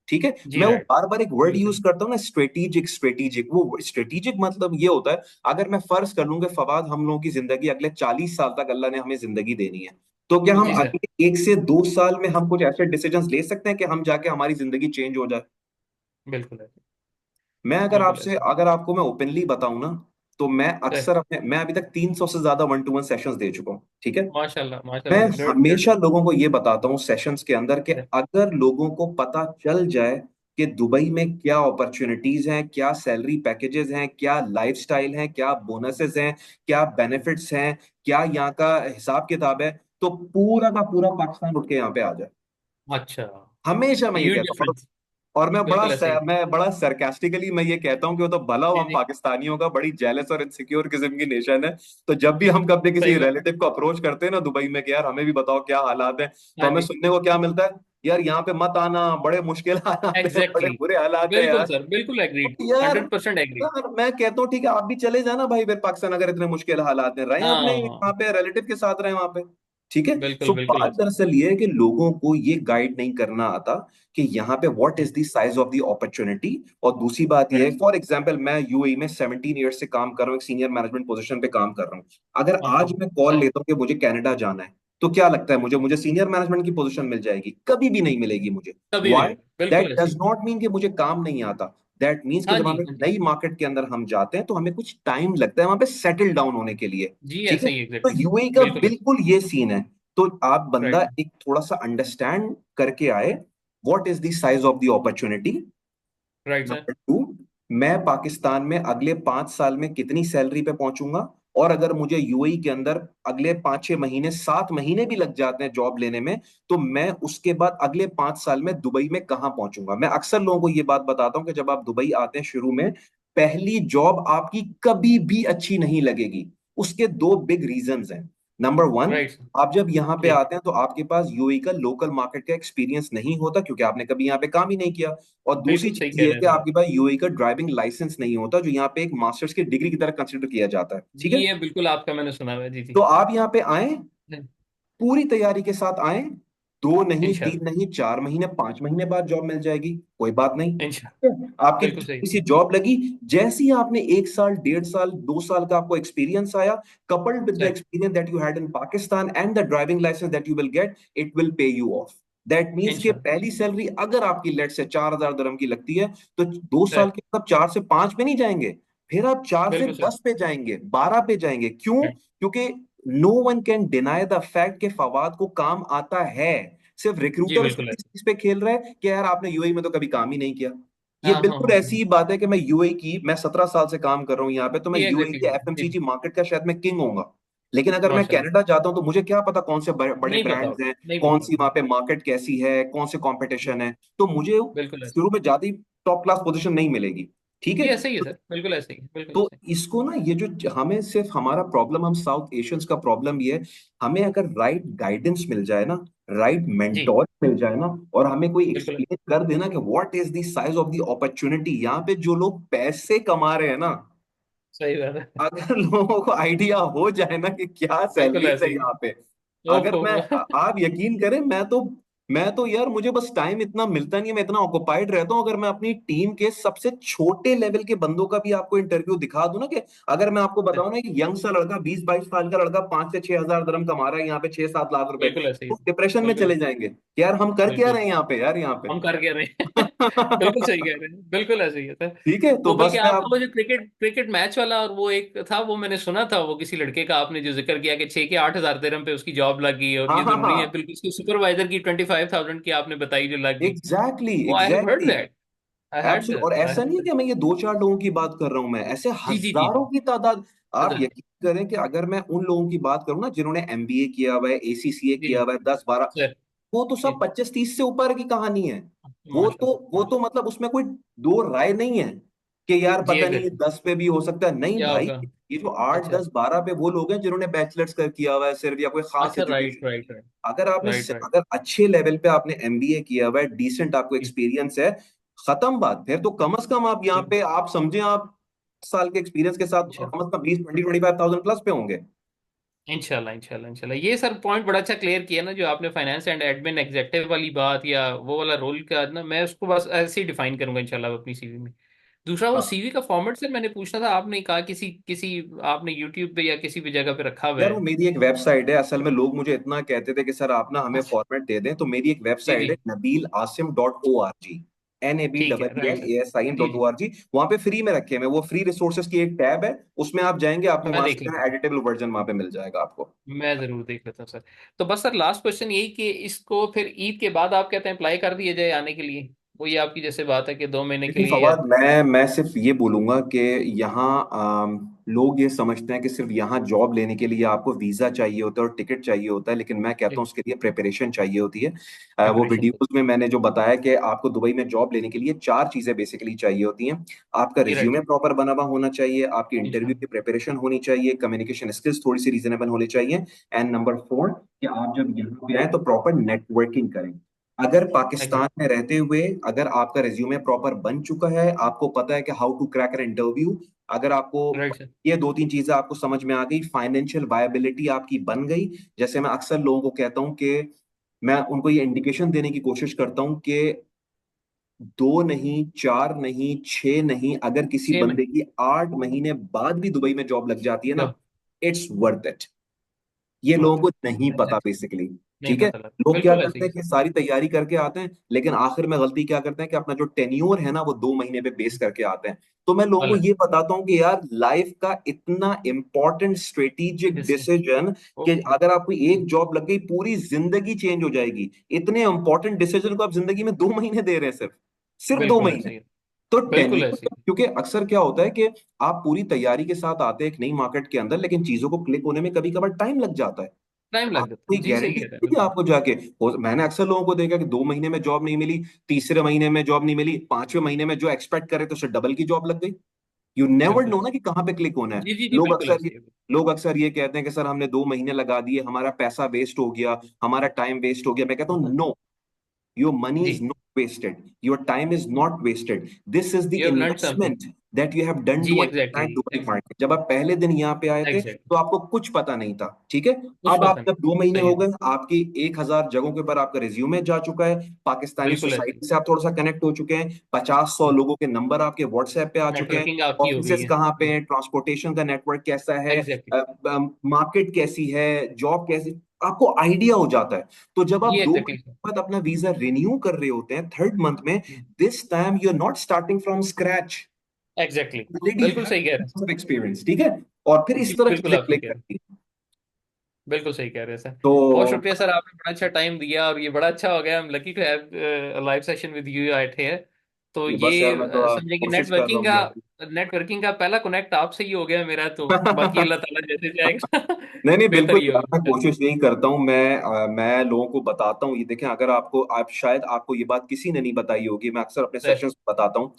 ठीक है। जी मैं वो राइट। बार बार एक वर्ड बिल्कुल यूज सही। करता हूँ ना, स्ट्रेटेजिक स्ट्रेटेजिक। वो स्ट्रेटेजिक मतलब ये होता है, अगर मैं फर्ज कर लूंगा फवाद हम लोगों की जिंदगी अगले 40 साल तक अल्लाह ने हमें जिंदगी देनी है, तो क्या हम जी सर। अगले 1 से 2 साल में हम कुछ ऐसे डिसीजंस ले सकते हैं कि हम जाके हमारी जिंदगी चेंज हो जाए। बिल्कुल ऐसे। मैं अगर बिल्कुल आपसे ऐसे। अगर आपको मैं ओपनली बताऊं ना, तो मैं सर अक्सर अपने मैं अभी तक 300 से ज्यादा 1-to-1 सेशंस दे चुका हूं, ठीक है। माशाल्लाह मैं माशाल्लाह, गुड गुड। हमेशा लोगों को ये बताता हूँ सेशंस के अंदर कि अगर लोगों को पता चल जाए कि दुबई में क्या अपॉर्चुनिटीज हैं, क्या सैलरी पैकेजेस हैं, क्या लाइफस्टाइल हैं, क्या बोनसेस हैं, क्या बेनिफिट्स हैं, क्या यहाँ का हिसाब किताब है, तो पूरा का पूरा पाकिस्तान उठ के यहाँ पे आ जाए। अच्छा। हमेशा मैं ये ह्यूज कहता हूँ। डिफरेंस। और बिल्कुल ऐसे ही। मैं बड़ा सरकास्टिकली मैं ये कहता हूँ कि वो तो भला हो, जी हम जी। पाकिस्तानियों का बड़ी जेलस और इनसिक्योर किस्म की नेशन है। तो जब भी हम कभी सही किसी बात। रिलेटिव को अप्रोच करते हैं ना दुबई में कि यार हमें भी बताओ क्या हालात है, तो हाँ हमें जी। सुनने को क्या मिलता है, यार यहाँ पे मत आना, बड़े मुश्किल हालात है, बड़े एग्जैक्टली बुरे हालात है बिल्कुल यार। सर, बिल्कुल तो एग्रीड, यार 100% एग्रीड। यार मैं कहता हूँ ठीक है, आप भी चले जाना भाई फिर पाकिस्तान, अगर इतने मुश्किल हालात में रहे अपने हाँ वहां पे रिलेटिव के साथ रहे वहां पे, ठीक है। बिल्कुल सो बिल्कुल बात ऐसे। दरअसल ये है कि लोगों को ये गाइड नहीं करना आता कि यहाँ पे what is the size of the opportunity. और दूसरी बात ये है, राइट। फॉर एग्जांपल मैं यूएई में 17 ईयर्स से काम कर रहा हूँ, एक सीनियर मैनेजमेंट पोजीशन पे काम कर रहा हूँ। अगर आज माशाल्लाह। मैं कॉल सही। लेता हूँ कि मुझे कनाडा जाना है, तो क्या लगता है मुझे मुझे सीनियर मैनेजमेंट की पोजीशन मिल जाएगी? कभी भी नहीं मिलेगी मुझे। कभी व्हाई? नहीं, बिल्कुल दैट ऐसे डज ही। नॉट मीन कि मुझे काम नहीं आता। दैट मीन्स कि हाँ जब जी हम एक हाँ जी। नई मार्केट के अंदर हम जाते हैं तो हमें कुछ टाइम लगता है वहां पे सेटल डाउन होने के लिए, जी ठीक है। ऐसे ही तो एग्जैक्टली। यूएई का बिल्कुल ऐसे। बिल्कुल ये सीन है। तो आप बंदा राइट। एक थोड़ा सा अंडरस्टैंड करके आए what is the size of the opportunity. Right sir. Number two, मैं पाकिस्तान में अगले 5 साल में कितनी सैलरी पे पहुंचूंगा, और अगर मुझे यूएई के अंदर अगले 5-6 महीने 7 महीने भी लग जाते हैं जॉब लेने में, तो मैं उसके बाद अगले 5 साल में दुबई में कहां पहुंचूंगा। मैं अक्सर लोगों को ये बात बताता हूं कि जब आप दुबई आते हैं शुरू में, पहली जॉब आपकी कभी भी अच्छी नहीं लगेगी। उसके 2 बिग रीजंस हैं। Number one, right sir. आप जब यहाँ पे जी आते हैं तो आपके पास यूएई का लोकल मार्केट का एक्सपीरियंस नहीं होता, क्योंकि आपने कभी यहाँ पे काम ही नहीं किया। और दूसरी बिल्कुल सही चीज कह ये है रहे कि हैं सर आप। आपके पास यूएई का ड्राइविंग लाइसेंस नहीं होता, जो यहाँ पे एक मास्टर्स की डिग्री की तरह कंसिडर किया जाता है, ठीक है। जी ये बिल्कुल आपका मैंने सुना हुआ है, जी तो जी। आप यहाँ पे आए, पूरी तैयारी के साथ आए, 2 नहीं, इंशाल्लाह। 3 नहीं, 4 महीने, 5 महीने बाद जॉब मिल जाएगी, कोई बात नहीं। इंशाल्लाह। ठीक है? आपकी बिल्कुल सही। थोड़ी सी जॉब लगी, जैसे ही आपने 1 साल, 1.5 साल, 2 साल का आपको एक्सपीरियंस आया, coupled with the sir. Experience that you had in Pakistan and the driving licence that you will get, it will pay you off. That means कि इंशाल्लाह। पहली सैलरी अगर आपकी लेट से 4,000 dirham की लगती है, तो 2 साल सर। के बाद 4 से 5 पे नहीं जाएंगे, फिर आप चार से बिल्कुल सर। दस पे जाएंगे, 12 पे जाएंगे। क्यों? क्योंकि no one can deny the fact कि फवाद को काम आता है। सिर्फ जी रिक्रूटर बिल्कुल इस ऐसे। चीज पे खेल रहा है कि यार आपने यूएई में तो कभी काम ही नहीं किया। ये हाँ हाँ बिल्कुल हाँ। ऐसी ही बात है कि मैं 17 साल से काम कर रहा हूँ यहाँ पे, तो मैं जी यूएई एग्जैक्टली के सर, जी एफएमसीजी जी। मार्केट का शायद मैं किंग होऊंगा। लेकिन अगर मैं माशाल्लाह। कनाडा जाता हूँ तो मुझे क्या पता कौन से बड़े नहीं पता ब्रांड्स होगा, हैं, नहीं कौन पता। सी वहां पे मार्केट कैसी है, कौन से जी कंपटीशन है। तो मुझे बिल्कुल ऐसे। शुरू में ज्यादा टॉप क्लास पोजीशन नहीं मिलेगी, ठीक जी है। ऐसे ही है सर, बिल्कुल ऐसे ही, बिल्कुल तो ऐसे ही। इसको ना, ये जो हमें सिर्फ हमारा प्रॉब्लम, हम साउथ एशियंस का प्रॉब्लम ये है, हमें अगर राइट गाइडेंस मिल जाए ना, राइट जी मेंटोर मिल जाए ना, और हमें कोई बिल्कुल। एक्सप्लेन कर देना कि what is the size of the opportunity, यहाँ पे जो लोग पैसे कमा रहे हैं ना, सही बात है। अगर लोगों को आइडिया हो जाए ना कि क्या बिल्कुल सैलरीज है ऐसे ही। यहाँ पे, अगर ओहो। मैं आप यकीन करें, मैं तो मैं तो यार, मुझे बस टाइम इतना मिलता नहीं है, मैं इतना ऑक्युपाइड रहता हूँ। अगर मैं अपनी टीम के सबसे छोटे लेवल के बंदों का भी आपको इंटरव्यू दिखा दूं ना, कि अगर मैं आपको बताऊं ना कि यंग सा लड़का 20-22 साल का लड़का 5 से 6 हजार दरम कमा रहा है यहाँ पे, 6-7 लाख रुपए, बिल्कुल ऐसे ही तो डिप्रेशन में बिल्कुल चले जाएंगे कि यार हम कर क्या बिल्कुल रहे हैं यहाँ पे, यार यहाँ पे। हम कर क्या रहे हैं बिल्कुल सही कह रहे हैं, बिल्कुल ऐसे ही है सर। ठीक है, तो वो बस बल्कि मैं आपका आप, वो जो क्रिकेट क्रिकेट मैच वाला और वो एक था, वो मैंने सुना था, वो किसी लड़के का आपने जो जिक्र किया कि 6 के 8 हजार दिरहम पे उसकी जॉब लग गई, और हाँ ये हाँ जरूरी है हाँ, बिल्कुल, उसकी सुपरवाइजर की 25,000 की आपने बताई जो लग गई। एग्जैक्टली वो I have heard exactly. That, I had absolute. और दैट, आई ऐसा हैड नहीं है दैट। कि मैं ये 2-4 लोगों की बात कर रहा हूं, मैं ऐसे जी जी जी हजारों जी। की तादाद। आप अदर यकीन करें कि अगर मैं उन लोगों की बात करूं ना जिन्होंने एमबीए किया हुआ है, एसीसीए जी किया हुआ है, 10-12, सर। वो तो जी सब 25-30 से ऊपर की कहानी है। वो तो माशाल्लाह वो तो माशाल्लाह। मतलब उसमें कोई दो राय नहीं है कि यार जी पता नहीं ये एग्जैक्टली। 10 पे भी हो सकता है, नहीं क्या भाई। होगा? ये जो 8-10-12 पे वो लोग हैं जिन्होंने बैचलर्स कर किया हुआ है सिर्फ, या कोई खास अच्छा right education. Right right right right. अगर अच्छे लेवल पे आपने एमबीए किया हुआ है, डिसेंट आपको जी एक्सपीरियंस है, खत्म बात। फिर तो कम से कम आप यहाँ जी। पे आप समझे, आप साल के एक्सपीरियंस के साथ अच्छा। कम से कम 20-25,000 प्लस पे होंगे। इंशाल्लाह इंशाल्लाह इंशाल्लाह, ये सर पॉइंट बड़ा अच्छा क्लियर किया ना, जो आपने फाइनेंस एंड एडमिन एग्जेक्टिव वाली बात या वो वाला रोल का ना, मैं उसको बस ऐसे ही डिफाइन करूंगा इंशाल्लाह अपनी सीवी में। दूसरा वो हाँ सीवी का फॉर्मेट सर मैंने पूछना था, आपने कहा किसी किसी आपने यूट्यूब पे या किसी भी जगह पे रखा हुआ यार, वो है। मेरी एक वेबसाइट है। असल में लोग मुझे इतना कहते थे कि सर आप ना हमें अच्छा। फॉर्मेट दे दें, तो मेरी एक जी जी। वेबसाइट है NabilAsim.org, ठीक है राइट सर। NabilAsim जी जी। Dot org। वहां पे फ्री में रखे हैं, वो फ्री रिसोर्सेज की एक टैब है, उसमें आप जाएंगे, आपको मैं वहां देख से लेता हूँ, एडिटेबल वर्जन वहां पे मिल जाएगा आपको। मैं जरूर देख लेता हूँ सर। तो बस सर लास्ट क्वेश्चन यही कि इसको फिर ईद के बाद आप कहते हैं अप्लाई कर दिया जाए आने के लिए, वो ये आपकी जैसे बात है कि 2 महीने के देखिए लिए या। फवाद, मैं सिर्फ ये बोलूंगा कि यहाँ लोग ये समझते हैं कि सिर्फ यहाँ जॉब लेने के लिए आपको वीजा चाहिए होता है और टिकट चाहिए होता है, लेकिन मैं कहता हूँ उसके लिए प्रिपरेशन चाहिए होती है। वो प्रिपरेशन तो वीडियोस में मैंने जो बताया कि आपको दुबई में जॉब लेने के लिए 4 चीजें बेसिकली चाहिए होती हैं। आपका ये राइट। रिज्यूमे प्रॉपर बना हुआ होना चाहिए, आपकी इंटरव्यू इंशाल्लाह। की प्रिपरेशन होनी चाहिए, कम्युनिकेशन स्किल्स थोड़ी सी रीजनेबल होनी चाहिए, एंड नंबर 4 कि आप जब यहाँ पे आए तो प्रॉपर नेटवर्किंग करें। अगर पाकिस्तान एग्जैक्टली। में रहते हुए अगर आपका रिज्यूमे प्रॉपर बन चुका है, आपको पता है कि how to crack an interview, अगर आपको राइट सर। ये 2-3 चीजें आपको समझ में आ गई, फाइनेंशियल वायबिलिटी आपकी बन गई। जैसे मैं अक्सर लोगों को कहता हूं कि मैं उनको ये इंडिकेशन देने की कोशिश करता हूं कि 2 नहीं, 4 नहीं, 6 नहीं, अगर किसी सेम है। बंदे की 8 महीने बाद भी दुबई में जॉब लग जाती है ना, लो। It's worth it. ये लोगों वर्थ को इट। नहीं पता एग्जैक्टली। बेसिकली। नहीं ठीक है, पता लगा, लोग क्या बिल्कुल ऐसे करते ही हैं कि सर। सारी तैयारी करके आते हैं, लेकिन आखिर में गलती क्या करते हैं कि अपना जो टेन्योर है ना वो 2 महीने पे बेस करके आते हैं। तो मैं लोगों को अलग। ये बताता हूँ कि यार लाइफ का इतना इंपॉर्टेंट स्ट्रेटेजिक जैसे। डिसीजन, कि ओके। अगर आपको एक जॉब लग गई पूरी जिंदगी चेंज हो जाएगी। इतने इंपॉर्टेंट डिसीजन को आप जिंदगी में 2 महीने दे रहे हैं, सिर्फ सिर्फ दो बिल्कुल महीने ऐसे ही है। तो बिल्कुल टेन्योर, ऐसे ही। क्योंकि अक्सर क्या होता है कि आप पूरी तैयारी के साथ आते हैं एक नई मार्केट के अंदर, लेकिन चीजों को क्लिक होने में कभी कभार टाइम लग जाता है। टाइम आप लग जाता कोई है, जी सही गारंटी कह रहे हैं नहीं कि बिल्कुल। आपको जाके मैंने अक्सर लोगों को देखा कि 2 महीने में जॉब नहीं मिली, तीसरे महीने में जॉब नहीं मिली, 5वें महीने में जो एक्सपेक्ट करे तो उससे डबल की जॉब लग गई। यू नेवर बिल्कुल नो ना ऐसे कि कहाँ पे क्लिक होना है। जी जी जी, लोग बिल्कुल अक्सर ऐसे ये ही है। लोग अक्सर ये कहते हैं कि सर हमने 2 महीने लगा दिए, हमारा पैसा वेस्ट हो गया, हमारा टाइम वेस्ट हो गया। मैं कहता हूँ नो, your money is जी। not wasted. Your time is not wasted. This is the you have learn something. investment that you have done जी to exactly understand Dubai exactly. market. जब आप पहले दिन यहाँ पे आए थे एग्जैक्टली। तो आपको कुछ पता नहीं था, ठीक है। कुछ अब आप पता नहीं। जब 2 महीने सही हो है। गए, आपकी 1,000 जगहों के ऊपर आपका रिज्यूमे जा चुका है, पाकिस्तानी बिल्कुल ऐसे ही। सोसाइटी से आप थोड़ा सा कनेक्ट हो चुके हैं, 50-100 लोगों के नंबर आपके व्हाट्सएप पे आ चुके हैं, नेटवर्किंग आपकी हो गई ऑफिसेस है। कहाँ पे हैं, ट्रांसपोर्टेशन का नेटवर्क कैसा है, एग्जैक्टली। मार्केट कैसी है, जॉब कैसी, आपको आइडिया हो जाता है। तो जब आप जी दो एग्जैक्टली सर। बाद अपना वीजा रिन्यू कर रहे होते हैं 3rd मंथ में, this time you are not starting from scratch, exactly. Already बिल्कुल सही कह रहे हैव एक्सपीरियंस, ठीक है। और फिर हैं इस जी, तरह बिल्कुल चीजें आप सही क्लिक कह रहे हैं। करती हैं। बिल्कुल सही कह रहे हैं सर। तो बहुत शुक्रिया सर, आपने बड़ा अच्छा टाइम दिया, और ये बड़ा अच्छा हो गया, हम lucky to have live session with you at here. तो ये ये बस यार, मैं तो समझे कि कोशिश कर रहा हूँ यार। नेटवर्किंग का पहला कनेक्ट आपसे ही हो गया मेरा, तो बाकी अल्लाह ताला जैसे जाएगा नहीं नहीं, बेहतर बिल्कुल ही यार, होगा मैं इंशाल्लाह। कोशिश यही करता हूँ। मैं लोगों को बताता हूँ, ये देखें, अगर आपको आप शायद आपको ये बात किसी ने नहीं बताई होगी, मैं अक्सर अपने सर। सेशंस में बताता हूँ।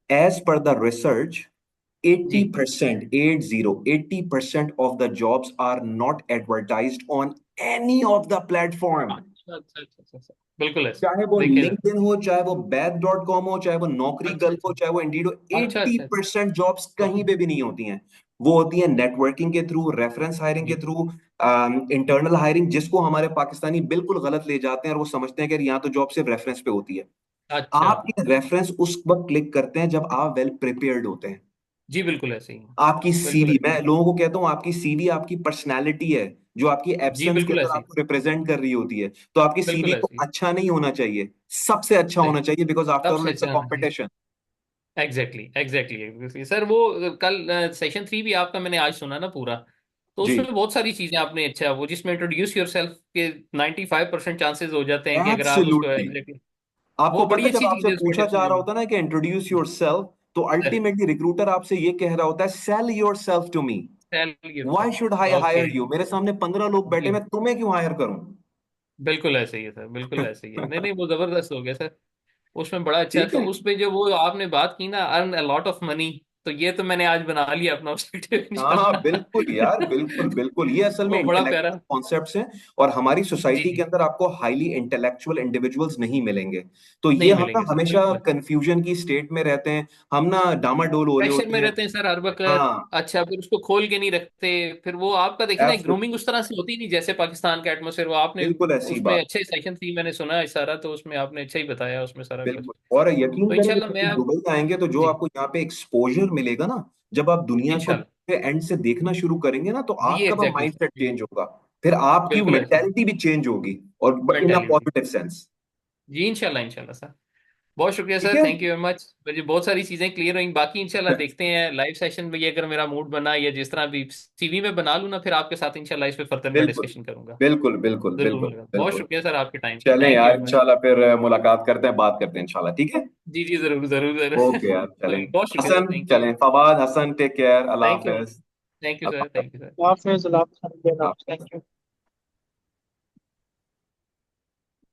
एज पर द रिसर्च, जी। 80%, 80% of the jobs are not advertised on any of the platform। अच्छा अच्छा अच्छा अच्छा अच्छा। बिल्कुल ऐसे। चाहे वो देखिए सर। लिंक्डइन हो, चाहे वो बैथ.कॉम हो, चाहे वो नौकरी अच्छा गल्फ अच्छा हो, चाहे वो इंडीड हो, अच्छा एट्टी अच्छा। परसेंट जॉब्स कहीं ओके। पे भी नहीं होती हैं। वो होती है नेटवर्किंग के थ्रू, रेफरेंस हायरिंग के जी। थ्रू, इंटरनल हायरिंग, जिसको हमारे पाकिस्तानी बिल्कुल गलत ले जाते हैं और वो समझते हैं कि यहाँ तो जॉब सिर्फ रेफरेंस पे होती है। अच्छा। आप ये रेफरेंस उस वक्त क्लिक करते हैं जब आप वेल प्रिपेयर्ड होते हैं। जी बिल्कुल ऐसे ही है। आपकी बिल्कुल सीवी, ऐसे मैं ही। लोगों को कहता हूँ आपकी सीवी आपकी पर्सनैलिटी है, जो आपकी जी एब्सेंस के बिल्कुल अंदर ऐसे ही। आपको रिप्रेजेंट कर रही होती है। तो आपकी बिल्कुल सीवी को ऐसे ही। अच्छा नहीं होना चाहिए, सबसे अच्छा सही। होना चाहिए, बिकॉज आफ्टर ऑल सबसे इट्स अ अच्छा होना चाहिए। कॉम्पिटिशन। एग्जैक्टली एग्जैक्टली सर, वो कल सेशन 3 भी आपका मैंने आज सुना ना पूरा। तो जी, उसमें बहुत सारी चीजें आपने, अच्छा वो जिसमें इंट्रोड्यूस योर सेल्फ के 95% चांसेस हो जाते हैं कि अगर आप उसको एब्सोल्युटली। एग्जैक्टली, आपको वो पता बड़ी है जब अच्छी चीज आपसे है उसमें पूछा जा रहा डिस्कशन होता है ना कि इंट्रोड्यूस योर सेल्फ, तो में। अल्टीमेटली रिक्रूटर आपसे ये कह रहा होता है sell yourself to me. Tell why should I yourself. Okay. Hire you? मेरे सामने 15 लोग बैठे, जी मैं तुम्हें क्यों हायर करूं? बिल्कुल ऐसे ही है सर, बिल्कुल ऐसे ही है। नहीं नहीं, वो जबरदस्त हो गया सर। उसमें बड़ा अच्छा है। ठीक तो है। उस पे जो वो आपने बात की ना, earn a lot of money, तो ये तो मैंने आज बना लिया अपना ऑब्जेक्टिव हाँ हाँ, इंशाल्लाह। बिल्कुल यार, बिल्कुल बिल्कुल, ये असल में वो बड़ा प्यारा। इंटेलेक्चुअल कॉन्सेप्ट्स हैं। और हमारी जी सोसाइटी के जी। अंदर आपको हाईली इंटेलेक्चुअल इंडिविजुअल्स नहीं मिलेंगे। तो ये नहीं हम ना मिलेंगे सर, हमेशा बिल्कुल। कंफ्यूजन की स्टेट में रहते हैं, हम ना डामाडोल हो रहे प्रेशर होते में हैं। रहते हैं सर हर वक्त। हाँ, अच्छा, फिर उसको खोल के नहीं रखते। फिर वो आपका देखिए ना, एब्सोल्युटली, ग्रूमिंग उस तरह से होती नहीं जैसे पाकिस्तान का एटमोसफेयर। वो आपने बिल्कुल ऐसी उसमें बात। अच्छे सेशन 3 मैंने सुना है सारा, तो उसमें आपने अच्छा ही बताया उसमें सारा कुछ। बिल्कुल, और यकीन तो करें इंशाल्लाह जब मैं आप आप। दुबई आएंगे तो जो जी। आपको यहाँ पे एक्सपोजर मिलेगा ना, जब आप दुनिया को इंशाल्लाह। एंड से देखना शुरू करेंगे ना, तो जी आपका भी एग्जैक्टली माइंड सर। सेट जी चेंज होगा। फिर आपकी बिल्कुल ऐसे ही। मेंटेलिटी भी चेंज होगी, और in a mentality. Positive sense. जी इंशाल्लाह इंशाल्लाह सर। बहुत शुक्रिया ठीक सर, है। Thank you very much. मुझे बहुत सारी चीजें क्लियर हुई। बाकी इंशाल्लाह देखते हैं लाइव सेशन में, ये अगर मेरा मूड बना या जिस तरह भी सीवी में बना लूँ ना, फिर आपके साथ इंशाल्लाह इस पे फर्दर मैं बिल्कुल डिस्कशन करूंगा। बिल्कुल बिल्कुल जरूर बिल्कुल मिलेगा। बहुत बिल्कुल। शुक्रिया सर आपके टाइम का, चलें थैंक यू यार, वेरी मच। इंशाल्लाह फिर मुलाकात करते हैं, बात करते हैं इंशाल्लाह, ठीक है। जी जी जरूर जरूर ओके यार, जरूर। चलें। बहुत शुक्रिया सर, हसन, थैंक यू। चलें, फवाद, हसन, टेक केयर, अल्लाह थैंक यू। हाफिज। थैंक यू सर, अल्लाह थैंक यू सर। हाफिज, अल्लाह हाफिज। हाफिज। Thank you.